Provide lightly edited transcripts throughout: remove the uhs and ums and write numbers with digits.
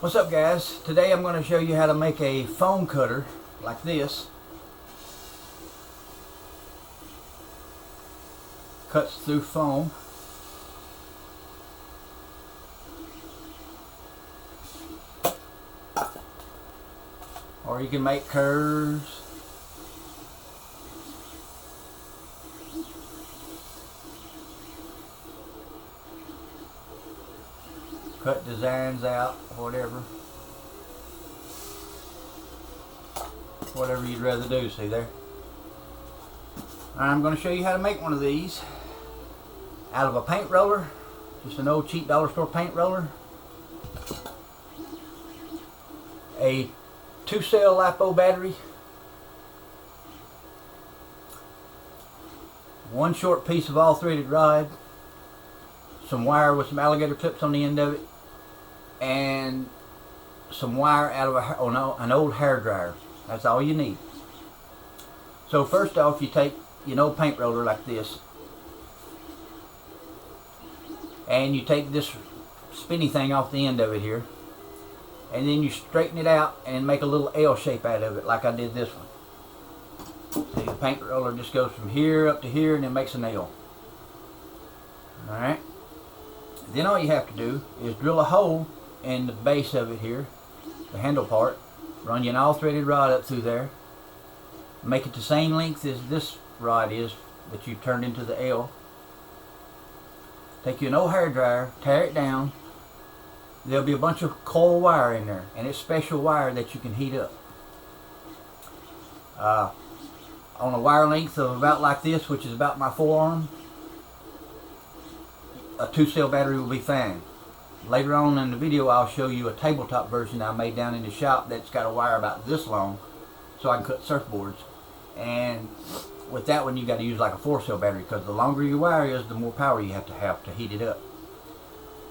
What's up, guys? Today I'm going to show you how to make a foam cutter like this. Cuts through foam. Or you can make curves. Cut designs out, whatever you'd rather do. See there? I'm going to show you how to make one of these out of a paint roller, just an old cheap dollar store paint roller, a 2-cell LiPo battery, one short piece of all threaded rod, some wire with some alligator clips on the end of it, and some wire out of an old hair dryer. That's all you need. So first off, you take your old paint roller like this, and you take this spinny thing off the end of it here, and then you straighten it out and make a little L shape out of it, like I did this one. See, the paint roller just goes from here up to here and then makes an L. Alright? Then all you have to do is drill a hole in the base of it here, the handle part, run you an all threaded rod up through there, make it the same length as this rod is that you turned into the L. Take you an old hair dryer, tear it down. There'll be a bunch of coil wire in there, and it's special wire that you can heat up. On a wire length of about like this, which is about my forearm, a 2-cell battery will be fine. Later on in the video, I'll show you a tabletop version I made down in the shop that's got a wire about this long, so I can cut surfboards. And with that one, you got to use like a 4-cell battery, because the longer your wire is, the more power you have to heat it up.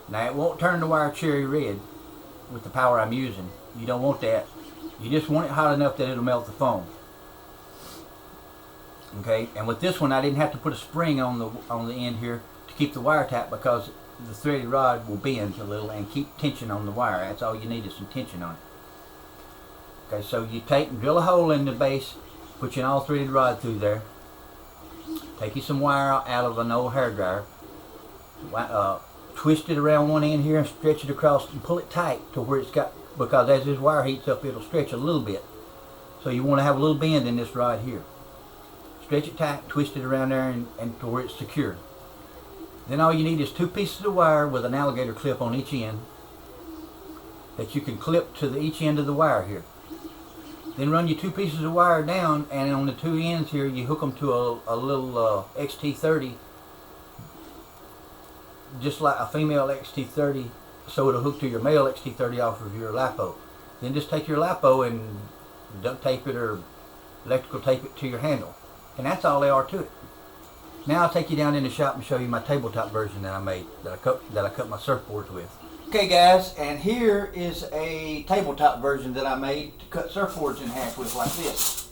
Now, it won't turn the wire cherry red with the power I'm using. You don't want that. You just want it hot enough that it'll melt the foam. Okay, and with this one, I didn't have to put a spring on the end here to keep the wire tight, because the threaded rod will bend a little and keep tension on the wire. That's all you need, is some tension on it. Okay, so you take and drill a hole in the base, put your all threaded rod through there, take you some wire out of an old hair dryer, twist it around one end here and stretch it across and pull it tight to where it's got, because as this wire heats up, it'll stretch a little bit. So you want to have a little bend in this rod here. Stretch it tight, twist it around there and to where it's secure. Then all you need is 2 pieces of wire with an alligator clip on each end that you can clip to each end of the wire here. Then run your 2 pieces of wire down, and on the 2 ends here you hook them to a little XT30, just like a female XT30, so it'll hook to your male XT30 off of your LiPo. Then just take your LiPo and duct tape it or electrical tape it to your handle. And that's all there are to it. Now I'll take you down in the shop and show you my tabletop version that I made, that I cut my surfboards with. Okay, guys, and here is a tabletop version that I made to cut surfboards in half with, like this.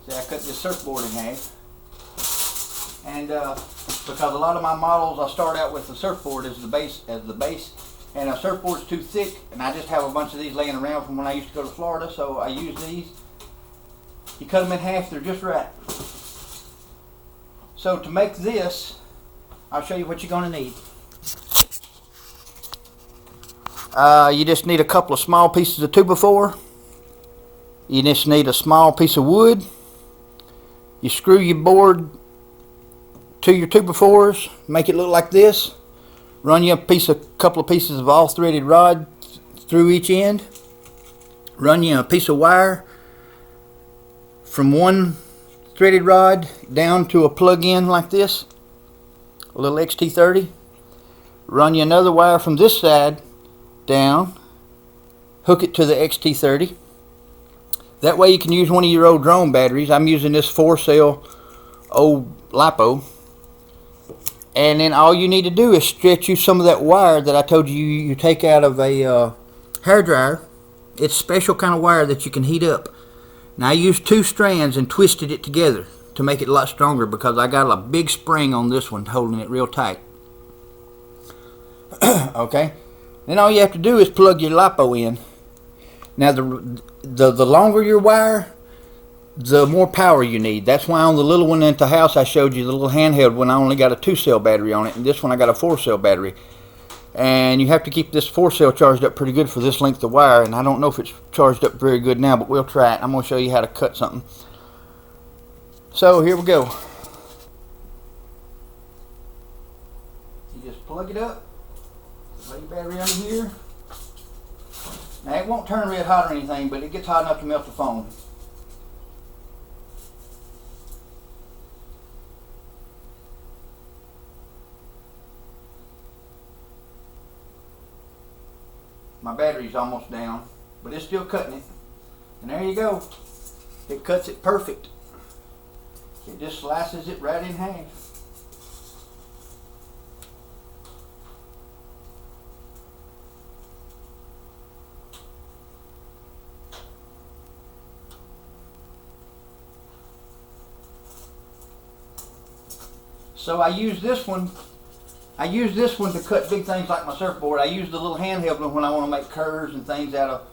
See, I cut this surfboard in half. And because a lot of my models, I start out with the surfboard as the base, and a surfboard's too thick, and I just have a bunch of these laying around from when I used to go to Florida, so I use these. You cut them in half, they're just right. So to make this, I'll show you what you're going to need. You just need a couple of small pieces of 2x4. You just need a small piece of wood. You screw your board to your 2x4s, make it look like this. Run you a couple of pieces of all threaded rod through each end. Run you a piece of wire from one threaded rod down to a plug-in like this, a little XT30. Run you another wire from this side down, hook it to the XT30. That way you can use one of your old drone batteries. I'm using this 4-cell old LiPo. And then all you need to do is stretch you some of that wire that I told you you take out of a hair dryer. It's special kind of wire that you can heat up. Now I used 2 strands and twisted it together to make it a lot stronger, because I got a big spring on this one holding it real tight. Okay, then all you have to do is plug your LiPo in Now the longer your wire, the more power you need. That's why on the little one at the house I showed you, the little handheld one, I only got a 2-cell battery on it, and this one I got a 4-cell battery. And you have to keep this 4-cell charged up pretty good for this length of wire, and I don't know if it's charged up very good now, but we'll try it. I'm going to show you how to cut something. So here we go. You just plug it up, lay your battery under here. Now it won't turn red hot or anything, but it gets hot enough to melt the phone. My battery's almost down, but it's still cutting it. And there you go. It cuts it perfect. It just slices it right in half. So I use this one to cut big things like my surfboard. I use the little handheld one when I want to make curves and things out of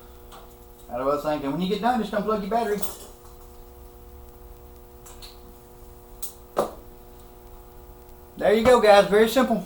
other things. And when you get done, just unplug your battery. There you go, guys. Very simple.